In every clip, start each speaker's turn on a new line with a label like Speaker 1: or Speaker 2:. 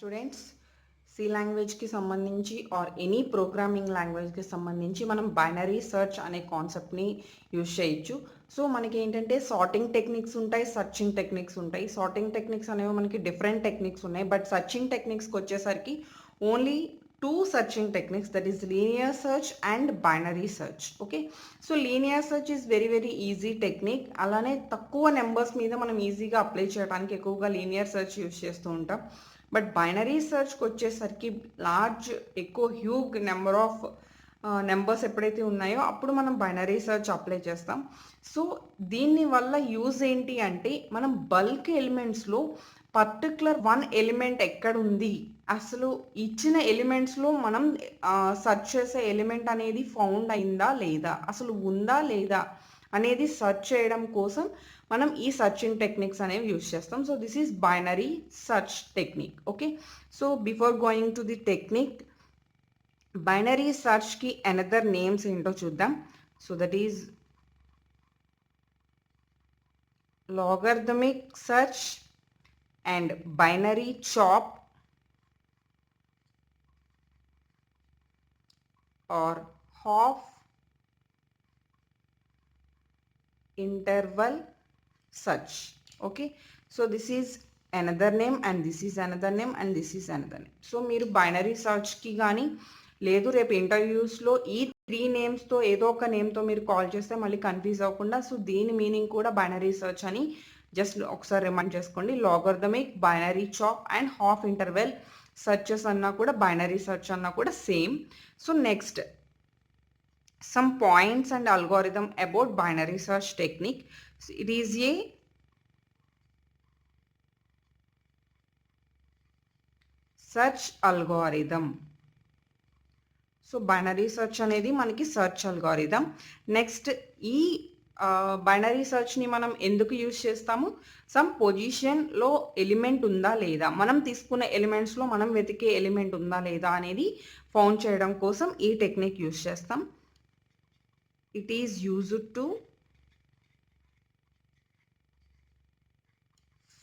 Speaker 1: Students see లాంగ్వేజ్కి సంబంధించి or any programming లాంగ్వేజ్కి సంబంధించి మనం బైనరీ సెర్చ్ అనే కాన్సెప్ట్ని యూజ్ చేయొచ్చు. సో మనకి ఏంటంటే సార్టింగ్ టెక్నిక్స్ ఉంటాయి, సర్చింగ్ టెక్నిక్స్ ఉంటాయి. సార్టింగ్ టెక్నిక్స్ అనేవి మనకి డిఫరెంట్ టెక్నిక్స్ ఉన్నాయి. బట్ సర్చింగ్ టెక్నిక్స్కి వచ్చేసరికి only two searching techniques, that is linear search and binary search. Okay, so linear search is very very easy technique. అలానే తక్కువ నెంబర్స్ మీద మనం ఈజీగా అప్లై చేయడానికి ఎక్కువగా లీనియర్ సెర్చ్ యూజ్ చేస్తూ ఉంటాం. బట్ బైనరీ సెర్చ్కి వచ్చేసరికి ఎక్కువ హ్యూగ్ నెంబర్ ఆఫ్ నెంబర్స్ ఎప్పుడైతే ఉన్నాయో అప్పుడు మనం బైనరీ సెర్చ్ అప్లై చేస్తాం. సో దీనివల్ల యూజ్ ఏంటి అంటే మనం బల్క్ ఎలిమెంట్స్లో పర్టికులర్ వన్ ఎలిమెంట్ ఎక్కడుంది, అసలు ఇచ్చిన ఎలిమెంట్స్లో మనం సెర్చ్ చేసే ఎలిమెంట్ అనేది ఫౌండ్ అయిందా లేదా, అసలు ఉందా లేదా అనేది సెర్చ్ చేయడం కోసం మనం ఈ సర్చింగ్ టెక్నిక్స్ అనేవి యూజ్ చేస్తాం. So this is binary search technique. Okay, so before going to the technique, binary సెర్చ్కి అనదర్ నేమ్స్ ఏంటో చూద్దాం. So that is logarithmic search and binary chop or half interval search. Okay, so this is another name and this is another name and this is another name. So మీరు binary సెర్చ్కి కానీ లేదు రేపు ఇంటర్వ్యూస్లో ఈ 3 నేమ్స్తో ఏదో ఒక నేమ్తో మీరు కాల్ చేస్తే మళ్ళీ కన్ఫ్యూజ్ అవ్వకుండా, సో దీని మీనింగ్ కూడా బైనరీ సెర్చ్ అని జస్ట్ ఒకసారి రిమైండ్ చేసుకోండి. Logarithmic, binary chop and half interval searches అన్నా కూడా బైనరీ సెర్చ్ అన్నా కూడా same. So next some points and algorithm about binary search technique. So it is a search algorithm. So binary search అనేది మనకి search algorithm. Next ఈ binary సెర్చ్ని మనం ఎందుకు use చేస్తాము, సమ్ పొజిషన్లో ఎలిమెంట్ ఉందా లేదా, మనం తీసుకున్న ఎలిమెంట్స్లో మనం వెతికే ఎలిమెంట్ ఉందా లేదా అనేది ఫౌండ్ చేయడం కోసం ఈ టెక్నిక్ యూజ్ చేస్తాం. It is used to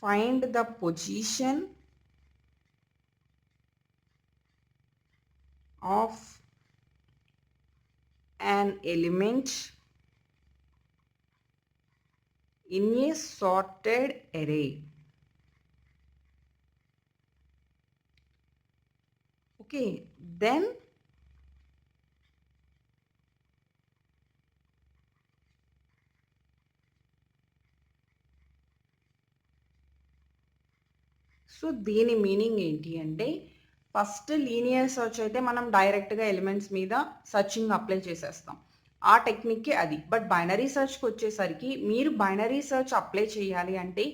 Speaker 1: find the position of an element in a sorted array. Okay, then so దీని మీనింగ్ ఏంటి అంటే, ఫస్ట్ లీనియర్ సెర్చ్ అయితే మనం డైరెక్ట్గా ఎలిమెంట్స్ మీద సర్చింగ్ అప్లై చేసేస్తాం, ఆ టెక్నిక్కి అది. బట్ బైనరీ సెర్చ్కి వచ్చేసరికి మీరు బైనరీ సెర్చ్ అప్లై చేయాలి అంటే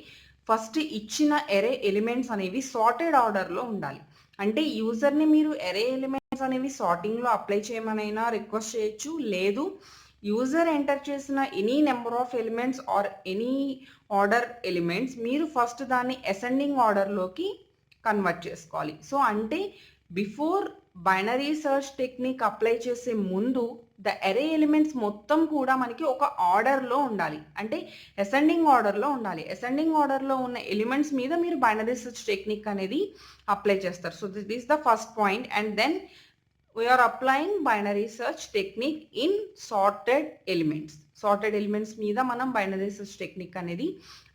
Speaker 1: ఫస్ట్ ఇచ్చిన ఎరే ఎలిమెంట్స్ అనేవి సార్టెడ్ ఆర్డర్లో ఉండాలి. అంటే యూజర్ని మీరు ఎరే ఎలిమెంట్స్ అనేవి సార్టింగ్లో అప్లై చేయమనైనా రిక్వెస్ట్ చేయొచ్చు, లేదు యూజర్ ఎంటర్ చేసిన any number of elements or any order elements మీరు ఫస్ట్ దాన్ని అసెండింగ్ ఆర్డర్లోకి కన్వర్ట్ చేసుకోవాలి. సో అంటే before binary search technique apply చేసే ముందు ద అరే ఎలిమెంట్స్ మొత్తం కూడా మనకి ఒక ఆర్డర్లో ఉండాలి, అంటే అసెండింగ్ ఆర్డర్లో ఉండాలి. అసెండింగ్ ఆర్డర్లో ఉన్న ఎలిమెంట్స్ మీద మీరు బైనరీ సెర్చ్ టెక్నిక్ అనేది అప్లై చేస్తారు. So this is the first point. And then we are applying binary search technique in sorted elements. Sorted elements మీద మనం బైనరీ సెర్చ్ టెక్నిక్ అనేది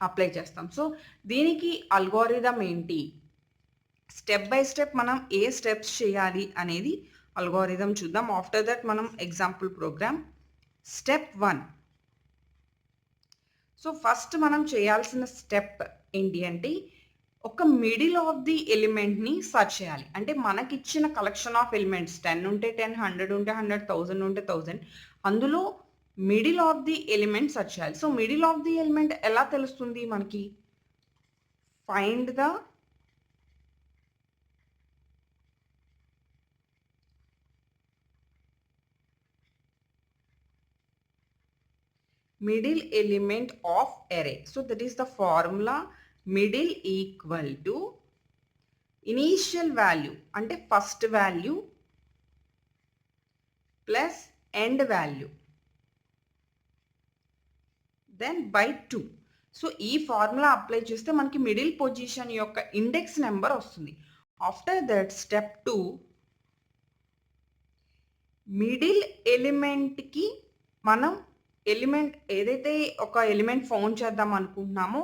Speaker 1: అప్లై చేస్తాం. సో దీనికి అల్గోరిథం ఏంటి, స్టెప్ బై స్టెప్ మనం ఏ స్టెప్స్ చేయాలి అనేది అల్గోరిథం చూద్దాం. ఆఫ్టర్ దట్ మనం example program. Step 1. So first మనం చేయాల్సిన స్టెప్ ఏంటి అంటే, ఒక మిడిల్ ఆఫ్ ది ఎలిమెంట్ని సర్చ్ చేయాలి. అంటే మనకిచ్చిన కలెక్షన్ ఆఫ్ ఎలిమెంట్స్ 10 ఉంటే 10, 100 ఉంటే 100, 1000 ఉంటే 1000, అందులో middle of the element search చేయాలి. So middle of the element ఎలా తెలుస్తుంది మనకి, find the middle element of array. So that is the formula, middle equal to initial value అంటే first value plus end value then by 2. So ఈ formula apply చేస్తే మనకి middle position యొక్క index number వస్తుంది. After that step 2 middle ఎలిమెంట్కి మనం element ఏదైతే ఒక ఎలిమెంట్ ఫౌండ్ చేద్దాం అనుకుంటున్నామో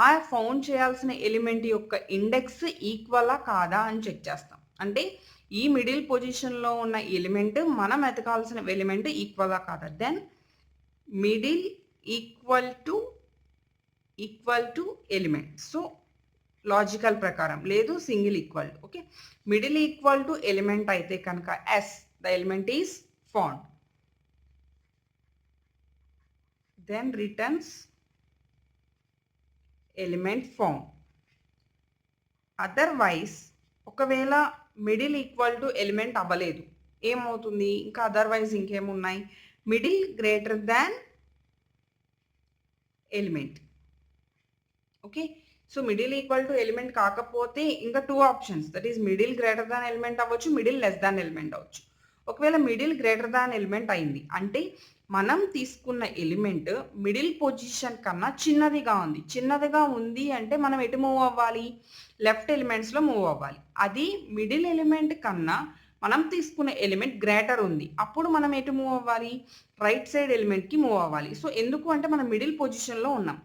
Speaker 1: ఆ ఫౌండ్ చేయాల్సిన ఎలిమెంట్ యొక్క ఇండెక్స్ ఈక్వలా కాదా అని చెక్ చేస్తాం. అంటే ఈ మిడిల్ పొజిషన్లో ఉన్న ఎలిమెంట్ మనం ఎతకాల్సిన ఎలిమెంట్ ఈక్వలా కాదా. Then middle equal to element. So logical ప్రకారం లేదు single equal. Okay, middle equal to element అయితే కనుక yes the element is found, then returns element found. Otherwise ఒకవేళ మిడిల్ ఈక్వల్ టు ఎలిమెంట్ అవ్వలేదు ఏమవుతుంది, ఇంకా అదర్వైజ్ ఇంకేమున్నాయి, middle greater than element. Okay, so middle equal to element కాకపోతే ఇంకా 2 options, that is middle greater than element అవ్వచ్చు, middle less than element అవ్వచ్చు. ఒకవేళ మిడిల్ గ్రేటర్ దాన్ ఎలిమెంట్ అయింది అంటే మనం తీసుకున్న ఎలిమెంట్ మిడిల్ పొజిషన్ కన్నా చిన్నదిగా ఉంది అంటే మనం ఎటు మూవ్ అవ్వాలి, లెఫ్ట్ ఎలిమెంట్స్లో మూవ్ అవ్వాలి. అది మిడిల్ ఎలిమెంట్ కన్నా మనం తీసుకున్న ఎలిమెంట్ గ్రేటర్ ఉంది, అప్పుడు మనం ఎటు మూవ్ అవ్వాలి, రైట్ సైడ్ ఎలిమెంట్కి మూవ్ అవ్వాలి. సో ఎందుకు అంటే మనం మిడిల్ పొజిషన్లో ఉన్నాం.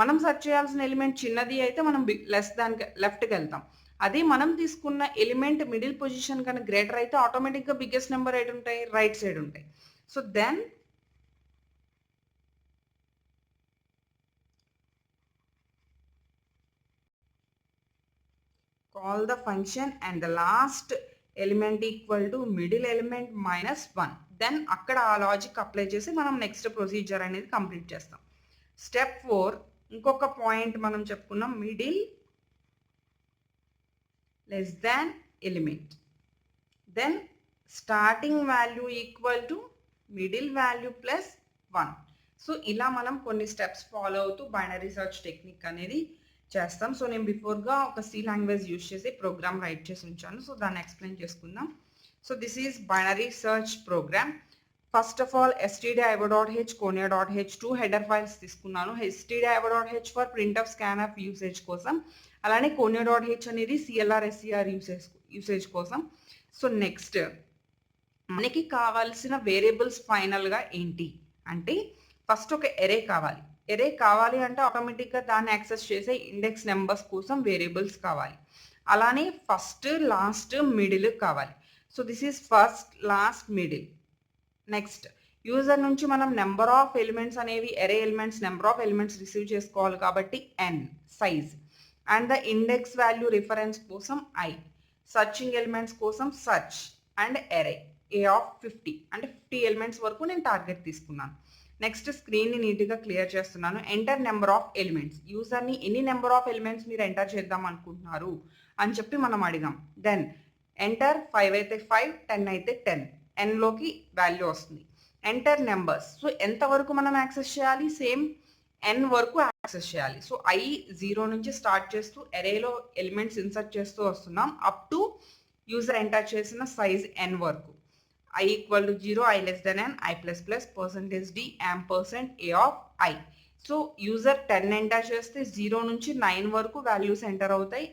Speaker 1: మనం సెర్చ్ చేయాల్సిన ఎలిమెంట్ చిన్నది అయితే మనం లెస్ దాన్ లెఫ్ట్కి వెళ్తాం. అదే మనం తీసుకున్న ఎలిమెంట్ మిడిల్ పొజిషన్ కన్నా గ్రేటర్ అయితే ఆటోమేటిక్గా బిగ్గెస్ట్ నెంబర్ ఎటు ఉంటాయి, రైట్ సైడ్ ఉంటాయి. So then call the function and the last element equal to middle element -1. Then అక్కడ ఆ లాజిక్ అప్లై చేసి మనం నెక్స్ట్ ప్రొసీజర్ అనేది కంప్లీట్ చేస్తాం. స్టెప్ 4 ఇంకొక పాయింట్ మనం చెప్పుకున్నాం, middle less than element, then starting value equal to middle value plus 1. So ఇలా మనం కొన్ని స్టెప్స్ ఫాలో అవుతూ బైనరీ సర్చ్ టెక్నిక్ అనేది చేస్తాం. సో నేను బిఫోర్గా ఒక సి లాంగ్వేజ్ యూజ్ చేసి ప్రోగ్రామ్ రైట్ చేసి ఉంచాను, సో దాన్ని ఎక్స్ప్లెయిన్ చేసుకుందాం. So this is binary search program. First of all stdio.h konya.h 2 header files తీసుకున్నాను. stdio.h for printf scanf usage కోసం, అలానే konya.h అనేది CLR SCR యూసేజ్ కోసం. సో నెక్స్ట్ మనకి కావాల్సిన వేరియబుల్స్ ఫైనల్గా ఏంటి అంటే ఫస్ట్ ఒక ఎరే కావాలి అంటే ఆటోమేటిక్గా దాన్ని యాక్సెస్ చేసే ఇండెక్స్ నెంబర్స్ కోసం వేరియబుల్స్ కావాలి. అలానే ఫస్ట్ లాస్ట్ మిడిల్ కావాలి. So this is first last middle. Next user నుంచి మనం నెంబర్ ఆఫ్ ఎలిమెంట్స్ అనేవి array elements number of elements receive చేసుకోవాలి కాబట్టి n size, and the index value reference కోసం i, సర్చింగ్ ఎలిమెంట్స్ కోసం search, and array a of 50 అంటే 50 elements వరకు నేను టార్గెట్ తీసుకున్నాను. నెక్స్ట్ స్క్రీన్ని నీట్గా క్లియర్ చేస్తున్నాను. ఎంటర్ నెంబర్ ఆఫ్ ఎలిమెంట్స్, యూజర్ని ఎన్ని నెంబర్ ఆఫ్ ఎలిమెంట్స్ మీరు ఎంటర్ చేద్దాం అనుకుంటున్నారు అని చెప్పి మనం అడిగాం. దెన్ ఎంటర్ 5 అయితే 5, 10 అయితే 10, nలోకి వాల్యూ వస్తుంది. ఎంటర్ నెంబర్స్, సో ఎంతవరకు మనం యాక్సెస్ చేయాలి, సేమ్ n వరకు యాక్సెస్ చేయాలి. సో i 0 నుంచి స్టార్ట్ చేస్తూ ఎరేలో ఎలిమెంట్స్ ఇన్సర్ట్ చేస్తూ వస్తున్నాం అప్ టు యూజర్ ఎంటర్ చేసిన సైజ్ n వరకు. i equal to 0, i less than n, i plus plus %d %a of i. So user 10 enter చేస్తే 0 నుంచి 9 వరకు వాల్యూస్ ఎంటర్ అవుతాయి.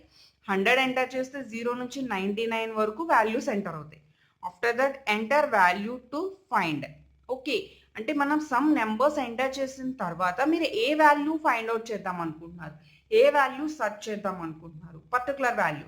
Speaker 1: 100 ఎంటర్ చేస్తే 0 నుంచి 99 వరకు వాల్యూస్ ఎంటర్ అవుతాయి. After that enter value to find. Okay, అంటే మనం సమ్ నెంబర్స్ ఎంటర్ చేసిన తర్వాత మీరు ఏ వాల్యూ ఫైండ్ అవుట్ చేద్దాం అనుకుంటున్నారు, ఏ వాల్యూ సెర్చ్ చేద్దాం అనుకుంటున్నారు, పర్టికులర్ వాల్యూ.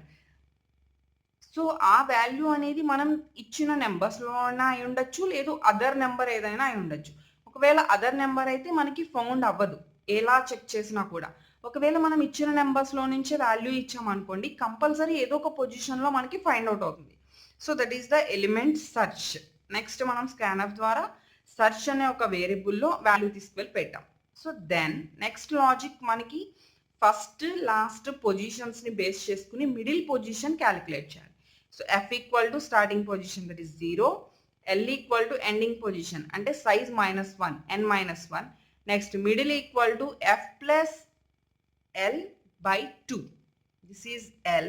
Speaker 1: సో ఆ వాల్యూ అనేది మనం ఇచ్చిన నెంబర్స్లోనే అయి ఉండొచ్చు, లేదు అదర్ నెంబర్ ఏదైనా అయి ఉండొచ్చు. ఒకవేళ అదర్ నెంబర్ అయితే మనకి ఫౌండ్ అవ్వదు ఎలా చెక్ చేసినా కూడా. ఒకవేళ మనం ఇచ్చిన నెంబర్స్లో నుంచే వాల్యూ ఇచ్చామనుకోండి కంపల్సరీ ఏదో ఒక పొజిషన్లో మనకి ఫైండ్ అవుట్ అవుతుంది. So that is the element search. Next మనం స్కాన్ఫ్ ద్వారా సర్చ్ అనే ఒక వేరియబుల్లో వాల్యూ తీసుకువెళ్ళి పెట్టాం. సో దెన్ నెక్స్ట్ లాజిక్ మనకి ఫస్ట్ లాస్ట్ పొజిషన్స్ని బేస్ చేసుకుని మిడిల్ పొజిషన్ క్యాలిక్యులేట్ చేయాలి. So f equal to starting position that is 0, l equal to ending position అంటే size -1, n -1. Next middle equal to f plus l by 2. This is l,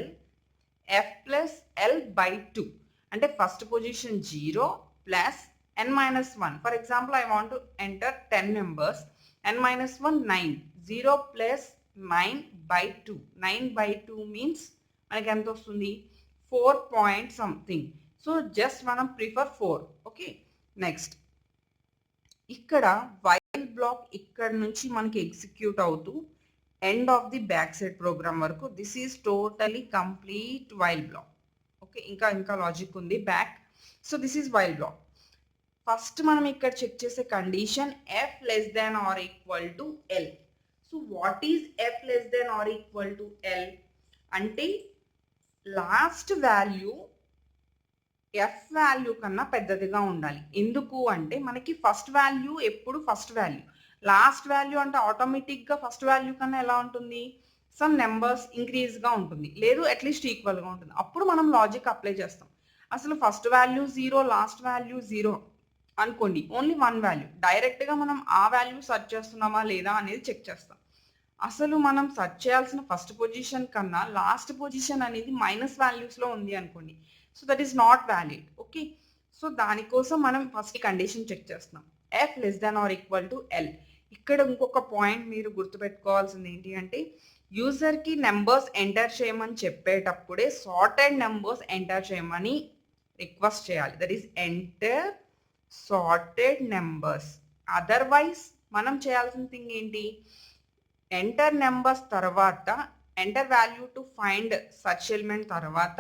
Speaker 1: f plus l by 2 అంటే first position 0 plus n -1. For example I want to enter 10 members, n -1 9, 0 plus 9 by 2. 9 by 2 means మనకి ఎంత వస్తుంది 4 point something. So just మనం prefer 4. Okay, next ఇక్కడ while block ఇక్కడ నుంచి మనకి execute అవుతూ end of the back side program వరకు this is totally complete while block. Okay, ఇంకా లాజిక్ ఉంది back. So this is while block. First మనం ఇక్కడ చెక్ చేసే condition F less than or equal to L. So what is F less than or equal to L అంటే last value F value కన్నా పెద్దదిగా ఉండాలి. ఎందుకు అంటే మనకి ఫస్ట్ వాల్యూ ఎప్పుడు ఫస్ట్ వాల్యూ, లాస్ట్ వాల్యూ అంటే ఆటోమేటిక్గా ఫస్ట్ వాల్యూ కన్నా ఎలా ఉంటుంది, సమ్ నెంబర్స్ ఇంక్రీజ్గా ఉంటుంది, లేదు అట్లీస్ట్ ఈక్వల్గా ఉంటుంది. అప్పుడు మనం లాజిక్ అప్లై చేస్తాం. అసలు ఫస్ట్ వాల్యూ 0, లాస్ట్ వాల్యూ 0 అనుకోండి, ఓన్లీ 1 వాల్యూ, డైరెక్ట్గా మనం ఆ వాల్యూ సెర్చ్ చేస్తున్నామా లేదా అనేది చెక్ చేస్తాం. అసలు మనం సెర్చ్ చేయాల్సిన ఫస్ట్ పొజిషన్ కన్నా లాస్ట్ పొజిషన్ అనేది మైనస్ వాల్యూస్లో ఉంది అనుకోండి, so that is not valid. Okay, so దానికోసం మనం ఫస్ట్ కండిషన్ చెక్ చేస్తున్నాం, F less than or equal to L. ఇక్కడ ఇంకొక పాయింట్ మీరు గుర్తుపెట్టుకోవాల్సింది ఏంటి అంటే యూజర్కి నెంబర్స్ ఎంటర్ చేయమని చెప్పేటప్పుడే సార్టెడ్ నెంబర్స్ ఎంటర్ చేయమని రిక్వెస్ట్ చేయాలి. That is enter sorted numbers. Otherwise మనం చేయాల్సిన థింగ్ ఏంటి, ఎంటర్ నెంబర్స్ తర్వాత enter value to find search element తర్వాత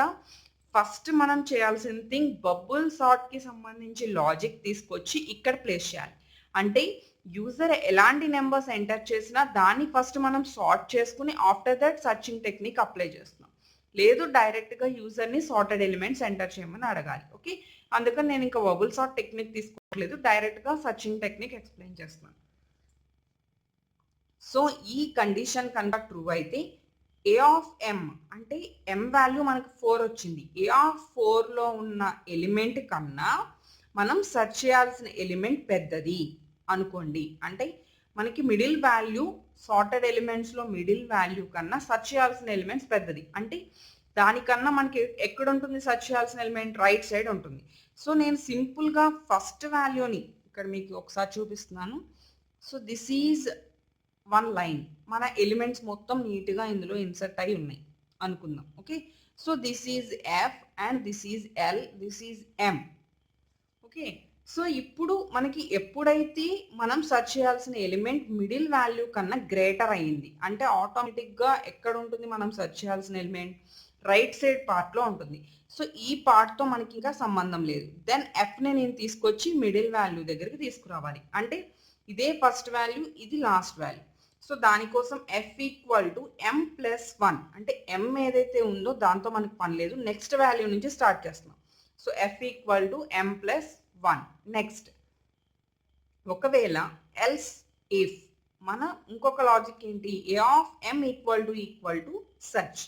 Speaker 1: ఫస్ట్ మనం చేయాల్సిన థింగ్ బబుల్ సార్ట్కి సంబంధించి లాజిక్ తీసుకొచ్చి ఇక్కడ ప్లేస్ చేయాలి. అంటే యూజర్ ఎలాంటి నెంబర్స్ ఎంటర్ చేసినా దాన్ని ఫస్ట్ మనం సార్ట్ చేసుకుని after that searching technique apply చేస్తున్నాం. లేదు డైరెక్ట్గా యూజర్ని సార్టెడ్ ఎలిమెంట్స్ ఎంటర్ చేయమని అడగాలి. ఓకే, అందుకని నేను ఇంకా బబుల్ సార్ట్ టెక్నిక్ తీసుకోవట్లేదు, డైరెక్ట్గా సర్చింగ్ టెక్నిక్ ఎక్స్ప్లెయిన్ చేస్తున్నాను. సో ఈ కండిషన్ కనుక ట్రూ అయితే ఏ ఆఫ్ ఎం అంటే ఎం వాల్యూ మనకు 4 వచ్చింది, ఏ ఆఫ్ 4లో ఉన్న ఎలిమెంట్ కన్నా మనం సెర్చ్ చేయాల్సిన ఎలిమెంట్ పెద్దది అనుకోండి. అంటే మనకి మిడిల్ వాల్యూ సార్టెడ్ ఎలిమెంట్స్లో మిడిల్ వాల్యూ కన్నా సెర్చ్ చేయాల్సిన ఎలిమెంట్స్ పెద్దది. అంటే దానికన్నా మనకి ఎక్కడ ఉంటుంది సెర్చ్ చేయాల్సిన ఎలిమెంట్, రైట్ సైడ్ ఉంటుంది. సో నేను సింపుల్గా ఫస్ట్ వాల్యూని ఇక్కడ మీకు ఒకసారి చూపిస్తున్నాను. సో దిస్ ఈజ్ 1 లైన్, మన ఎలిమెంట్స్ మొత్తం నీట్గా ఇందులో ఇన్సర్ట్ అయి ఉన్నాయి అనుకుందాం. Okay, so this is F and this is L, this is M. Okay, so ఇప్పుడు మనకి ఎప్పుడైతే మనం సెర్చ్ చేయాల్సిన ఎలిమెంట్ మిడిల్ వాల్యూ కన్నా గ్రేటర్ అయ్యింది అంటే ఆటోమేటిక్గా ఎక్కడ ఉంటుంది మనం సెర్చ్ చేయాల్సిన ఎలిమెంట్, రైట్ సైడ్ పార్ట్లో ఉంటుంది. సో ఈ పార్ట్తో మనకి ఇంకా సంబంధం లేదు. దెన్ ఎఫ్ని నేను తీసుకొచ్చి మిడిల్ వాల్యూ దగ్గరికి తీసుకురావాలి. అంటే ఇదే ఫస్ట్ వాల్యూ, ఇది లాస్ట్ వాల్యూ. సో దానికోసం F equal to M plus 1 అంటే ఎం ఏదైతే ఉందో దాంతో మనకు పని లేదు, నెక్స్ట్ వాల్యూ నుంచి స్టార్ట్ చేస్తున్నాం. So F equal to M plus 1. Next ఒకవేళ ఎల్స్ ఇఫ్ మన ఇంకొక లాజిక్ ఏంటి, A of M equal to search.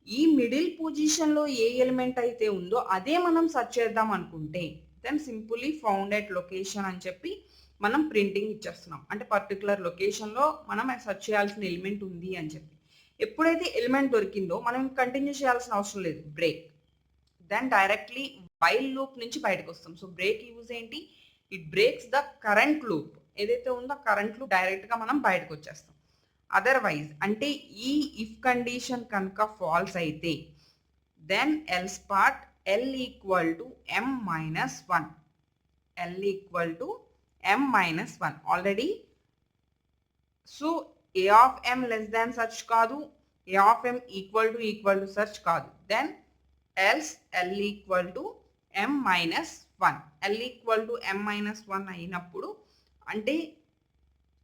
Speaker 1: ఈ మిడిల్ పొజిషన్లో ఏ ఎలిమెంట్ అయితే ఉందో అదే మనం సెర్చ్ చేద్దాం అనుకుంటే then simply found at location అని చెప్పి మనం ప్రింటింగ్ ఇచ్చేస్తున్నాం. అంటే పర్టికులర్ లొకేషన్లో మనం సెర్చ్ చేయాల్సిన ఎలిమెంట్ ఉంది అని చెప్పి. ఎప్పుడైతే ఎలిమెంట్ దొరికిందో మనం కంటిన్యూ చేయాల్సిన అవసరం లేదు, break. Then directly while loop నుంచి బయటకు వస్తాం. సో బ్రేక్ యూజ్ ఏంటి, it breaks the current loop, ఏదైతే ఉందో కరెంట్ లూప్ డైరెక్ట్గా మనం బయటకు వచ్చేస్తాం. అదర్వైజ్ అంటే ఈ ఇఫ్ కండిషన్ కనుక ఫాల్స్ అయితే then else part L equal to M minus 1, L equal to m minus 1 already. So A of m less than search కాదు, A of m equal to search కాదు. Then else L equal to m minus 1, L equal to m minus 1 అయినప్పుడు అంటే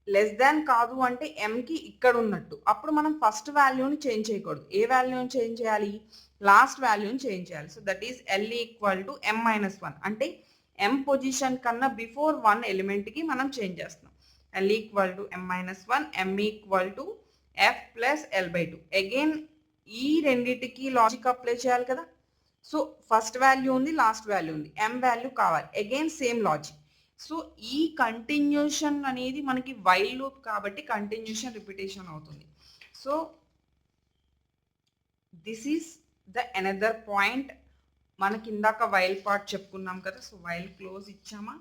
Speaker 1: less than కాదు అంటే mకి ఇక్కడ ఉన్నట్టు. అప్పుడు మనం ఫస్ట్ వాల్యూని చేంజ్ చేయకూడదు, ఏ వాల్యూని చేంజ్ చేయాలి, లాస్ట్ వాల్యూని చేంజ్ చేయాలి. So that is L equal to m minus 1 అంటే m పొజిషన్ కన్నా బిఫోర్ 1 ఎలిమెంట్కి మనం చేంజ్ చేస్తున్నాం. l equal to m minus 1, m equal to f plus l/2. Again ఈ రెండింటికి లాజిక్ అప్లై చేయాలి కదా. సో ఫస్ట్ వాల్యూ ఉంది, లాస్ట్ వాల్యూ ఉంది, m వాల్యూ కావాలి, అగైన్ సేమ్ లాజిక్. సో ఈ కంటిన్యూషన్ అనేది మనకి వైల్ లూప్ కాబట్టి కంటిన్యూషన్ రిపిటేషన్ అవుతుంది. So this is the another point. మనకి ఇందాక వైల్ పార్ట్ చెప్పుకున్నాం కదా, సో వైల్ క్లోజ్ ఇచ్చామా.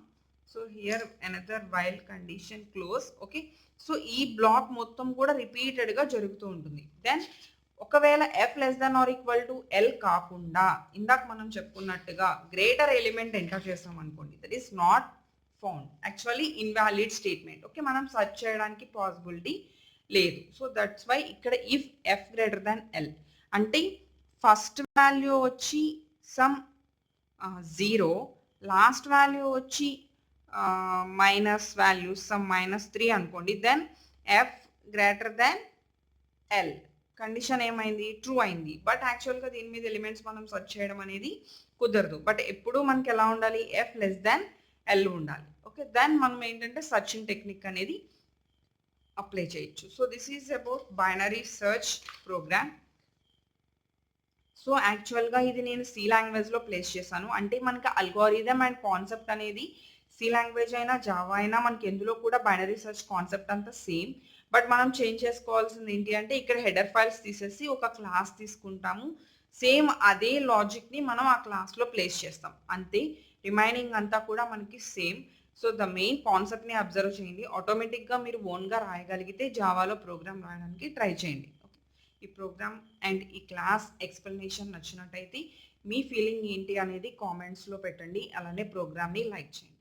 Speaker 1: So here another while condition close. Okay, so ఈ బ్లాక్ మొత్తం కూడా రిపీటెడ్గా జరుగుతూ ఉంటుంది. దెన్ ఒకవేళ F less than or equal to L కాకుండా ఇందాక మనం చెప్పుకున్నట్టుగా గ్రేటర్ ఎలిమెంట్ ఎంటర్ చేస్తాం అనుకోండి, that is not found, actually invalid statement. Okay, మనం సెర్చ్ చేయడానికి పాసిబిలిటీ లేదు. సో దట్స్ వై ఇక్కడ if F greater than L అంటే ఫస్ట్ వాల్యూ వచ్చి సమ్ 0, లాస్ట్ వాల్యూ వచ్చి మైనస్ వాల్యూ సమ్ -3 అనుకోండి, then F greater than L condition ఏమైంది, true అయింది. బట్ యాక్చువల్గా దీని మీద ఎలిమెంట్స్ మనం సెర్చ్ చేయడం అనేది కుదరదు. బట్ ఎప్పుడు మనకి ఎలా ఉండాలి, ఎఫ్ లెస్ దాన్ ఎల్ ఉండాలి. ఓకే, దెన్ మనం ఏంటంటే సర్చింగ్ టెక్నిక్ అనేది అప్లై చేయొచ్చు. So this is about binary search program. So యాక్చువల్గా ఇది నేను సి లాంగ్వేజ్లో ప్లేస్ చేశాను. అంటే మనకి అల్గోరిథం అండ్ కాన్సెప్ట్ అనేది సి లాంగ్వేజ్ అయినా జావా అయినా మనకి ఎందులో కూడా బైనరీ సెర్చ్ కాన్సెప్ట్ అంతా సేమ్. బట్ మనం చేంజ్ చేసుకోవాల్సింది ఏంటి అంటే ఇక్కడ హెడర్ ఫైల్స్ తీసేసి ఒక క్లాస్ తీసుకుంటాము, సేమ్ అదే లాజిక్ని మనం ఆ క్లాస్లో ప్లేస్ చేస్తాం అంతే. రిమైనింగ్ అంతా కూడా మనకి సేమ్. సో ద మెయిన్ కాన్సెప్ట్ని అబ్జర్వ్ చేయండి. ఆటోమేటిక్గా మీరు ఓన్గా రాయగలిగితే జావాలో ప్రోగ్రామ్ రాయడానికి ట్రై చేయండి. ఈ ప్రోగ్రామ్ అండ్ ఈ క్లాస్ ఎక్స్ప్లెనేషన్ నచ్చినట్టయితే మీ ఫీలింగ్ ఏంటి అనేది కామెంట్స్లో పెట్టండి. అలానే ప్రోగ్రామ్ని లైక్ చేయండి.